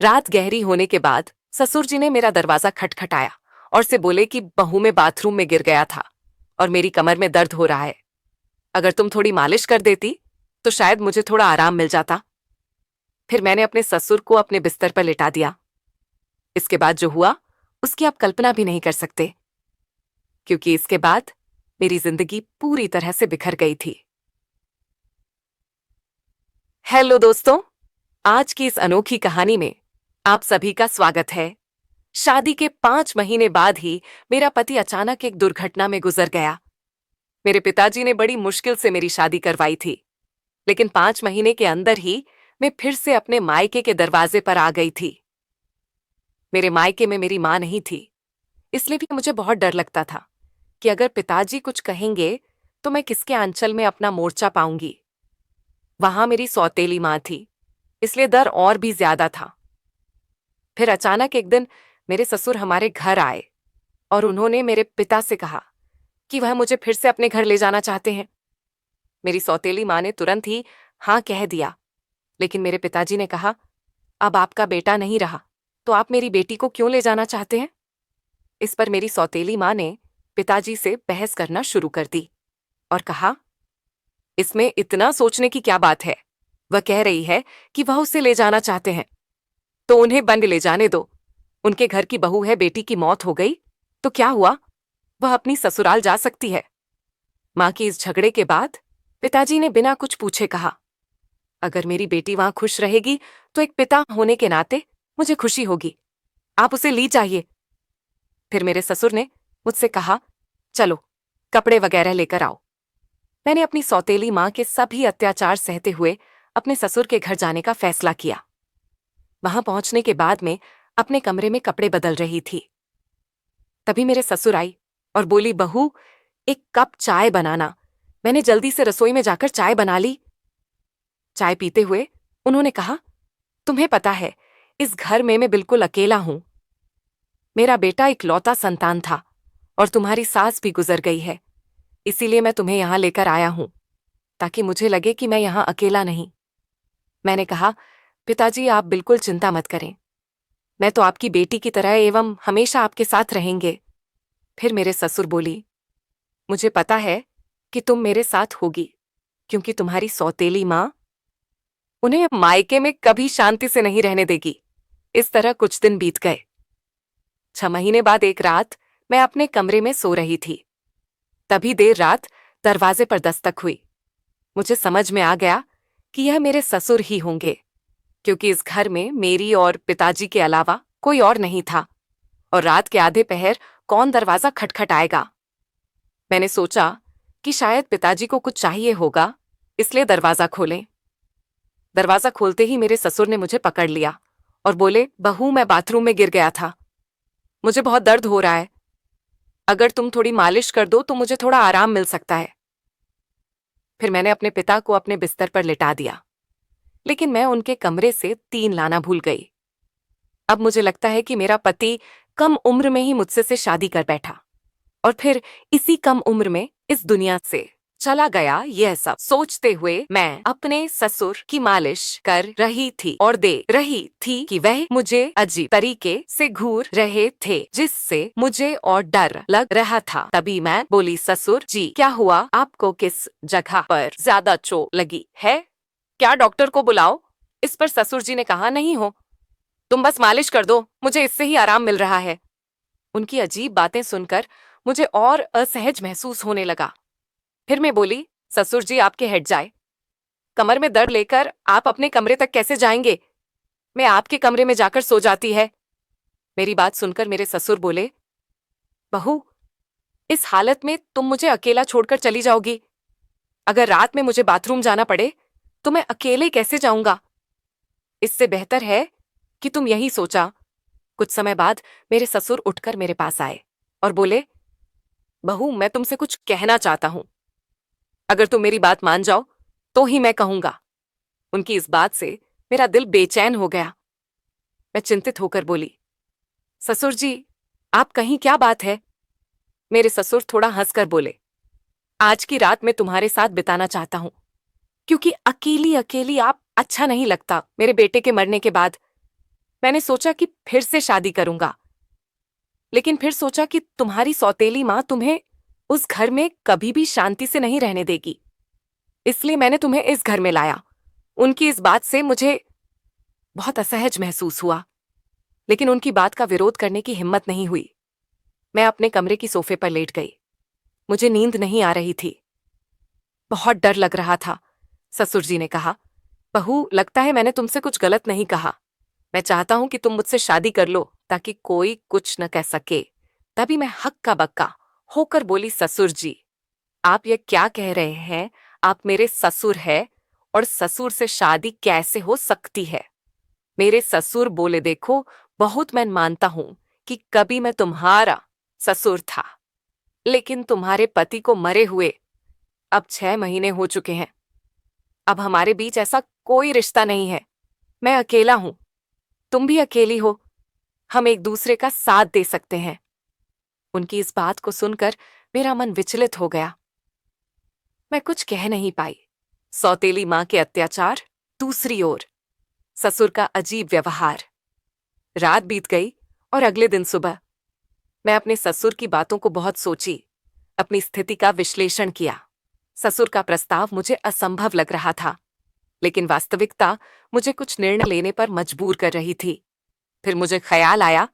रात गहरी होने के बाद ससुर जी ने मेरा दरवाजा खटखटाया और से बोले कि बहू में बाथरूम में गिर गया था और मेरी कमर में दर्द हो रहा है। अगर तुम थोड़ी मालिश कर देती तो शायद मुझे थोड़ा आराम मिल जाता। फिर मैंने अपने ससुर को अपने बिस्तर पर लिटा दिया। इसके बाद जो हुआ उसकी आप कल्पना भी नहीं कर सकते, क्योंकि इसके बाद मेरी जिंदगी पूरी तरह से बिखर गई थी। हेलो दोस्तों, आज की इस अनोखी कहानी में आप सभी का स्वागत है। शादी के 5 महीने बाद ही मेरा पति अचानक एक दुर्घटना में गुजर गया। मेरे पिताजी ने बड़ी मुश्किल से मेरी शादी करवाई थी, लेकिन 5 महीने के अंदर ही मैं फिर से अपने मायके के दरवाजे पर आ गई थी। मेरे मायके में मेरी मां नहीं थी, इसलिए भी मुझे बहुत डर लगता था कि अगर पिताजी कुछ कहेंगे तो मैं किसके आंचल में अपना मोर्चा पाऊंगी। वहां मेरी सौतेली मां थी, इसलिए डर और भी ज्यादा था। फिर अचानक एक दिन मेरे ससुर हमारे घर आए और उन्होंने मेरे पिता से कहा कि वह मुझे फिर से अपने घर ले जाना चाहते हैं। मेरी सौतेली मां ने तुरंत ही हाँ कह दिया, लेकिन मेरे पिताजी ने कहा, अब आपका बेटा नहीं रहा तो आप मेरी बेटी को क्यों ले जाना चाहते हैं। इस पर मेरी सौतेली मां ने पिताजी से बहस करना शुरू कर दी और कहा, इसमें इतना सोचने की क्या बात है। वह कह रही है कि वह उसे ले जाना चाहते हैं तो उन्हें बंद ले जाने दो। उनके घर की बहू है, बेटी की मौत हो गई तो क्या हुआ, वह अपनी ससुराल जा सकती है। मां की इस झगड़े के बाद पिताजी ने बिना कुछ पूछे कहा, अगर मेरी बेटी वहां खुश रहेगी तो एक पिता होने के नाते मुझे खुशी होगी, आप उसे ली जाइए। फिर मेरे ससुर ने मुझसे कहा, चलो कपड़े वगैरह लेकर आओ। मैंने अपनी सौतेली मां के सभी अत्याचार सहते हुए अपने ससुर के घर जाने का फैसला किया। वहां पहुंचने के बाद मैं अपने कमरे में कपड़े बदल रही थी। तभी मेरे ससुर आई और बोली, बहू एक कप चाय बनाना। मैंने जल्दी से रसोई में जाकर चाय बना ली। चाय पीते हुए उन्होंने कहा, तुम्हें पता है इस घर में मैं बिल्कुल अकेला हूं। मेरा बेटा इकलौता संतान था और तुम्हारी सास भी गुजर गई है, इसीलिए मैं तुम्हें यहां लेकर आया हूं ताकि मुझे लगे कि मैं यहां अकेला नहीं। मैंने कहा, पिताजी आप बिल्कुल चिंता मत करें, मैं तो आपकी बेटी की तरह एवं हमेशा आपके साथ रहेंगे। फिर मेरे ससुर बोली, मुझे पता है कि तुम मेरे साथ होगी, क्योंकि तुम्हारी सौतेली मां उन्हें मायके में कभी शांति से नहीं रहने देगी। इस तरह कुछ दिन बीत गए। 6 महीने बाद एक रात मैं अपने कमरे में सो रही थी। तभी देर रात दरवाजे पर दस्तक हुई। मुझे समझ में आ गया कि यह मेरे ससुर ही होंगे, क्योंकि इस घर में मेरी और पिताजी के अलावा कोई और नहीं था और रात के आधे पहर कौन दरवाजा खटखटाएगा। मैंने सोचा कि शायद पिताजी को कुछ चाहिए होगा, इसलिए दरवाजा खोलें। दरवाजा खोलते ही मेरे ससुर ने मुझे पकड़ लिया और बोले, बहू मैं बाथरूम में गिर गया था, मुझे बहुत दर्द हो रहा है, अगर तुम थोड़ी मालिश कर दो तो मुझे थोड़ा आराम मिल सकता है। फिर मैंने अपने पिता को अपने बिस्तर पर लिटा दिया, लेकिन मैं उनके कमरे से 3 लाना भूल गई। अब मुझे लगता है कि मेरा पति कम उम्र में ही मुझसे से शादी कर बैठा और फिर इसी कम उम्र में इस दुनिया से चला गया। यह सब सोचते हुए मैं अपने ससुर की मालिश कर रही थी और देख रही थी कि वह मुझे अजीब तरीके से घूर रहे थे, जिससे मुझे और डर लग रहा था। तभी मैं बोली, ससुर जी क्या हुआ, आपको किस जगह पर ज्यादा चोट लगी है, क्या डॉक्टर को बुलाओ। इस पर ससुर जी ने कहा, नहीं हो, तुम बस मालिश कर दो, मुझे इससे ही आराम मिल रहा है। उनकी अजीब बातें सुनकर मुझे और असहज महसूस होने लगा। फिर मैं बोली, ससुर जी आपके हट जाए, कमर में दर्द लेकर आप अपने कमरे तक कैसे जाएंगे, मैं आपके कमरे में जाकर सो जाती है। मेरी बात सुनकर मेरे ससुर बोले, बहू इस हालत में तुम मुझे अकेला छोड़कर चली जाओगी, अगर रात में मुझे बाथरूम जाना पड़े तो मैं अकेले कैसे जाऊंगा, इससे बेहतर है कि तुम यही सोचा। कुछ समय बाद मेरे ससुर उठकर मेरे पास आए और बोले, बहू मैं तुमसे कुछ कहना चाहता हूं, अगर तुम मेरी बात मान जाओ तो ही मैं कहूंगा। उनकी इस बात से मेरा दिल बेचैन हो गया। मैं चिंतित होकर बोली, ससुर जी आप कहीं क्या बात है। मेरे ससुर थोड़ा हंसकर बोले, आज की रात मैं तुम्हारे साथ बिताना चाहता हूं, क्योंकि अकेली अकेली आप अच्छा नहीं लगता मेरे बेटे के मरने के बाद। मैंने सोचा कि फिर से शादी करूंगा, लेकिन फिर सोचा कि तुम्हारी सौतेली माँ तुम्हें उस घर में कभी भी शांति से नहीं रहने देगी। इसलिए मैंने तुम्हें इस घर में लाया। उनकी इस बात से मुझे बहुत असहज महसूस हुआ, लेकिन उनकी बात का विरोध करने की हिम्मत नहीं हुई। मैं अपने कमरे की सोफे पर लेट गई। मुझे नींद नहीं आ रही थी। बहुत डर लग रहा था। ससुर जी ने कहा, बहू, लगता है मैंने तुमसे कुछ गलत नहीं कहा। मैं चाहता हूं कि तुम मुझसे शादी कर लो ताकि कोई कुछ न कह सके। तभी मैं हक्का बक्का होकर बोली, ससुर जी, आप ये क्या कह रहे हैं? आप मेरे ससुर हैं और ससुर से शादी कैसे हो सकती है? मेरे ससुर बोले, देखो, बहुत मैं मानता हूं कि कभी मैं तुम्हारा ससुर था, लेकिन तुम्हारे पति को मरे हुए अब 6 महीने हो चुके हैं। अब हमारे बीच ऐसा कोई रिश्ता नहीं है। मैं अकेला हूं, तुम भी अकेली हो। हम एक दूसरे का साथ दे सकते हैं। उनकी इस बात को सुनकर मेरा मन विचलित हो गया। मैं कुछ कह नहीं पाई। सौतेली मां के अत्याचार, दूसरी ओर ससुर का अजीब व्यवहार। रात बीत गई और अगले दिन सुबह मैं अपने ससुर की बातों को बहुत सोची, अपनी स्थिति का विश्लेषण किया। ससुर का प्रस्ताव मुझे असंभव लग रहा था, लेकिन वास्तविकता मुझे कुछ निर्णय लेने पर मजबूर कर रही थी। फिर मुझे ख्याल आया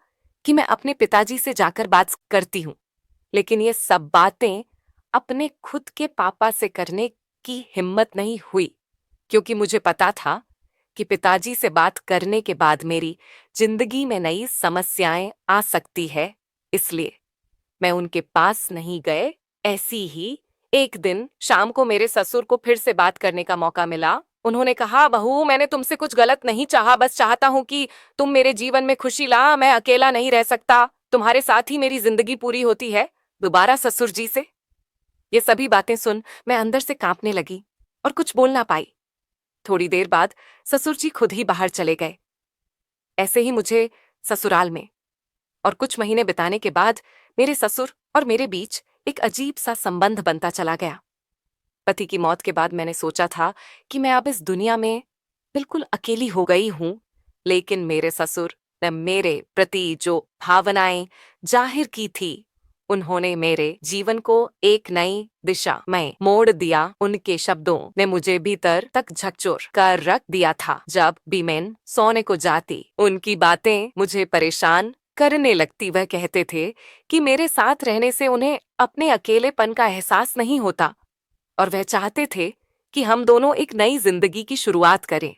कि मैं अपने पिताजी से जाकर बात करती हूं, लेकिन ये सब बातें अपने खुद के पापा से करने की हिम्मत नहीं हुई, क्योंकि मुझे पता था कि पिताजी से बात करने के बाद मेरी जिंदगी में नई समस्याएं आ सकती है। इसलिए मैं उनके पास नहीं गए। ऐसी ही एक दिन शाम को मेरे ससुर को फिर से बात करने का मौका मिला। उन्होंने कहा, बहू, मैंने तुमसे कुछ गलत नहीं चाहा, बस चाहता हूं कि तुम मेरे जीवन में खुशी ला। मैं अकेला नहीं रह सकता, तुम्हारे साथ ही मेरी जिंदगी पूरी होती है। दोबारा ससुर जी से ये सभी बातें सुन मैं अंदर से कांपने लगी और कुछ बोल ना पाई। थोड़ी देर बाद ससुर जी खुद ही बाहर चले गए। ऐसे ही मुझे ससुराल में और कुछ महीने बिताने के बाद मेरे ससुर और मेरे बीच एक अजीब सा संबंध बनता चला गया। पति की मौत के बाद मैंने सोचा था कि मैं अब इस दुनिया में बिल्कुल अकेली हो गई हूं, लेकिन मेरे ससुर ने मेरे प्रति जो भावनाएं जाहिर की थी, उन्होंने मेरे जीवन को एक नई दिशा में मोड़ दिया। उनके शब्दों ने मुझे भीतर तक झकझोर कर रख दिया था। जब भी मैं सोने को जाती, उनकी बातें मुझे परेशान करने लगती। वह कहते थे कि मेरे साथ रहने से उन्हें अपने अकेलेपन का एहसास नहीं होता और वह चाहते थे कि हम दोनों एक नई जिंदगी की शुरुआत करें।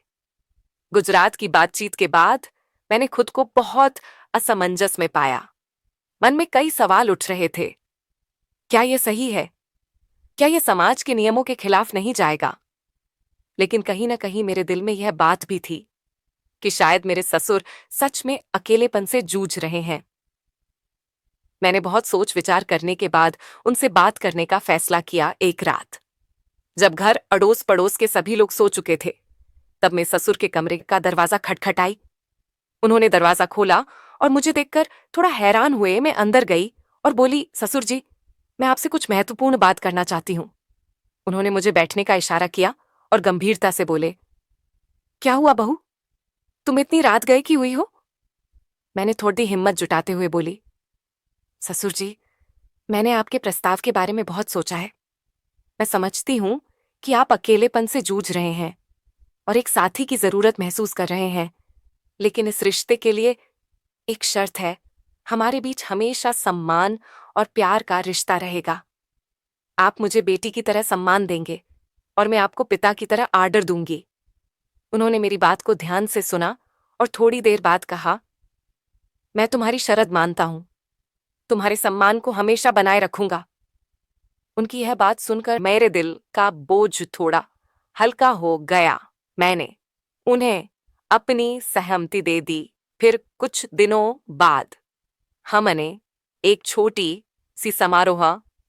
गुजरात की बातचीत के बाद मैंने खुद को बहुत असमंजस में पाया। मन में कई सवाल उठ रहे थे। क्या यह सही है? क्या यह समाज के नियमों के खिलाफ नहीं जाएगा? लेकिन कहीं न कहीं मेरे दिल में यह बात भी थी कि शायद मेरे ससुर सच में अकेलेपन से जूझ रहे हैं। मैंने बहुत सोच विचार करने के बाद उनसे बात करने का फैसला किया। एक रात जब घर अड़ोस पड़ोस के सभी लोग सो चुके थे, तब मेरे ससुर के कमरे का दरवाजा खटखटाई। उन्होंने दरवाजा खोला और मुझे देखकर थोड़ा हैरान हुए। मैं अंदर गई और बोली, ससुर जी, मैं आपसे कुछ महत्वपूर्ण बात करना चाहती हूँ। उन्होंने मुझे बैठने का इशारा किया और गंभीरता से बोले, क्या हुआ बहू, तुम इतनी रात गए की हुई हो? मैंने थोड़ी हिम्मत जुटाते हुए बोली, ससुर जी, मैंने आपके प्रस्ताव के बारे में बहुत सोचा है। मैं समझती हूं कि आप अकेलेपन से जूझ रहे हैं और एक साथी की जरूरत महसूस कर रहे हैं, लेकिन इस रिश्ते के लिए एक शर्त है। हमारे बीच हमेशा सम्मान और प्यार का रिश्ता रहेगा। आप मुझे बेटी की तरह सम्मान देंगे और मैं आपको पिता की तरह आदर दूंगी। उन्होंने मेरी बात को ध्यान से सुना और थोड़ी देर बाद कहा, मैं तुम्हारी शर्त मानता हूं, तुम्हारे सम्मान को हमेशा बनाए रखूंगा। उनकी यह बात सुनकर मेरे दिल का बोझ थोड़ा हल्का हो गया। मैंने उन्हें अपनी सहमति दे दी। फिर कुछ दिनों बाद हमने एक छोटी सी समारोह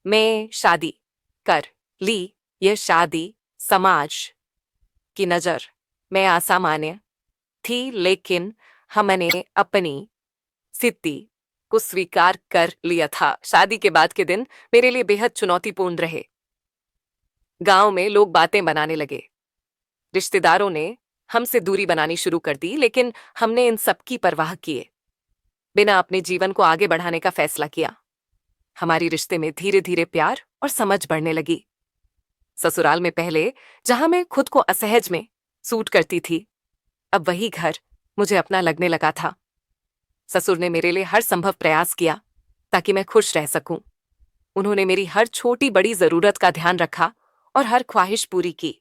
में शादी कर ली। यह शादी समाज की नजर में असामान्य थी, लेकिन हमने अपनी स्थिति को स्वीकार कर लिया था। शादी के बाद के दिन मेरे लिए बेहद चुनौतीपूर्ण रहे। गांव में लोग बातें बनाने लगे। रिश्तेदारों ने हमसे दूरी बनानी शुरू कर दी, लेकिन हमने इन सब की परवाह किए बिना अपने जीवन को आगे बढ़ाने का फैसला किया। हमारी रिश्ते में धीरे धीरे प्यार और समझ बढ़ने लगी। ससुराल में पहले जहां मैं खुद को असहज में सूट करती थी, अब वही घर मुझे अपना लगने लगा था। ससुर ने मेरे लिए हर संभव प्रयास किया ताकि मैं खुश रह सकूं। उन्होंने मेरी हर छोटी बड़ी जरूरत का ध्यान रखा और हर ख्वाहिश पूरी की।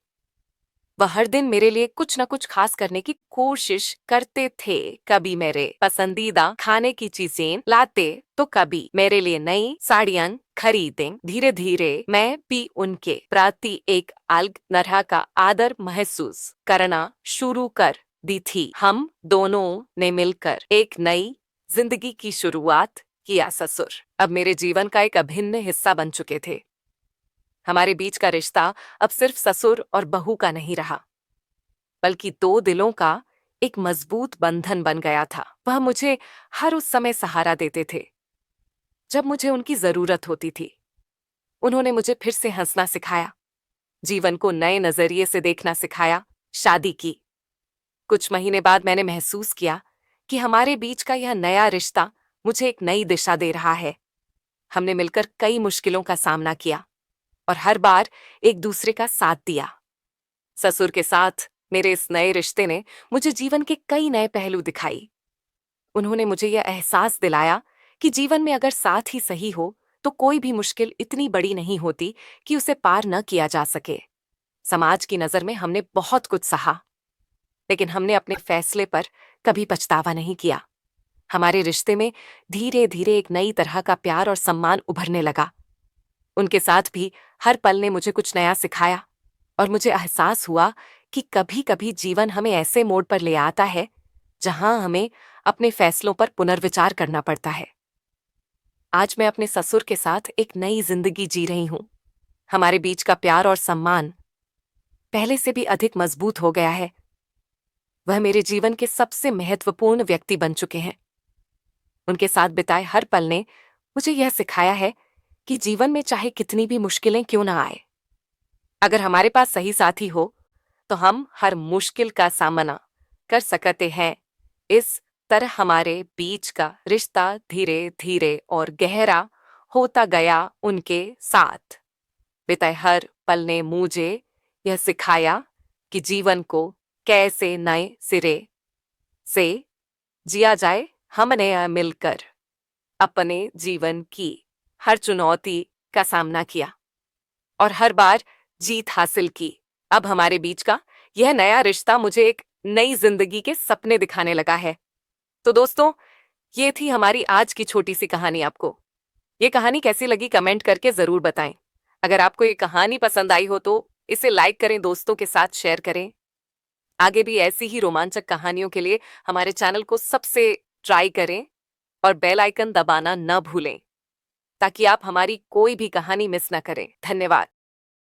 वह हर दिन मेरे लिए कुछ न कुछ खास करने की कोशिश करते थे। कभी मेरे पसंदीदा खाने की चीजें लाते तो कभी मेरे लिए नई साड़ियां खरीदें। धीरे धीरे मैं भी उनके प्रति एक अलग तरह का आदर महसूस करना शुरू कर दी थी। हम दोनों ने मिलकर एक नई जिंदगी की शुरुआत किया। ससुर अब मेरे जीवन का एक अभिन्न हिस्सा बन चुके थे। हमारे बीच का रिश्ता अब सिर्फ ससुर और बहू का नहीं रहा, बल्कि दो दिलों का एक मजबूत बंधन बन गया था। वह मुझे हर उस समय सहारा देते थे जब मुझे उनकी जरूरत होती थी। उन्होंने मुझे फिर से हंसना सिखाया, जीवन को नए नजरिए से देखना सिखाया। शादी की कुछ महीने बाद मैंने महसूस किया कि हमारे बीच का यह नया रिश्ता मुझे एक नई दिशा दे रहा है। हमने मिलकर कई मुश्किलों का सामना किया और हर बार एक दूसरे का साथ दिया। ससुर के साथ मेरे इस नए रिश्ते ने मुझे जीवन के कई नए पहलू दिखाई। उन्होंने मुझे यह एहसास दिलाया कि जीवन में अगर साथ ही सही हो तो कोई भी मुश्किल इतनी बड़ी नहीं होती कि उसे पार न किया जा सके। समाज की नजर में हमने बहुत कुछ सहा, लेकिन हमने अपने फैसले पर कभी पछतावा नहीं किया। हमारे रिश्ते में धीरे धीरे एक नई तरह का प्यार और सम्मान उभरने लगा। उनके साथ भी हर पल ने मुझे कुछ नया सिखाया और मुझे एहसास हुआ कि कभी कभी जीवन हमें ऐसे मोड़ पर ले आता है जहां हमें अपने फैसलों पर पुनर्विचार करना पड़ता है। आज मैं अपने ससुर के साथ एक नई जिंदगी जी रही हूं। हमारे बीच का प्यार और सम्मान पहले से भी अधिक मजबूत हो गया है। वह मेरे जीवन के सबसे महत्वपूर्ण व्यक्ति बन चुके हैं। उनके साथ बिताए हर पल ने मुझे यह सिखाया है कि जीवन में चाहे कितनी भी मुश्किलें क्यों ना आए, अगर हमारे पास सही साथी हो तो हम हर मुश्किल का सामना कर सकते हैं। इस तरह हमारे बीच का रिश्ता धीरे धीरे और गहरा होता गया। उनके साथ बिताए हर पल ने मुझे यह सिखाया कि जीवन को कैसे नए सिरे से जिया जाए। हमने मिलकर अपने जीवन की हर चुनौती का सामना किया और हर बार जीत हासिल की। अब हमारे बीच का यह नया रिश्ता मुझे एक नई जिंदगी के सपने दिखाने लगा है। तो दोस्तों, ये थी हमारी आज की छोटी सी कहानी। आपको ये कहानी कैसी लगी कमेंट करके जरूर बताएं। अगर आपको ये कहानी पसंद आई हो तो इसे लाइक करें, दोस्तों के साथ शेयर करें। आगे भी ऐसी ही रोमांचक कहानियों के लिए हमारे चैनल को सबसे ट्राई करें और बेल आइकन दबाना न भूलें ताकि आप हमारी कोई भी कहानी मिस न करें। धन्यवाद।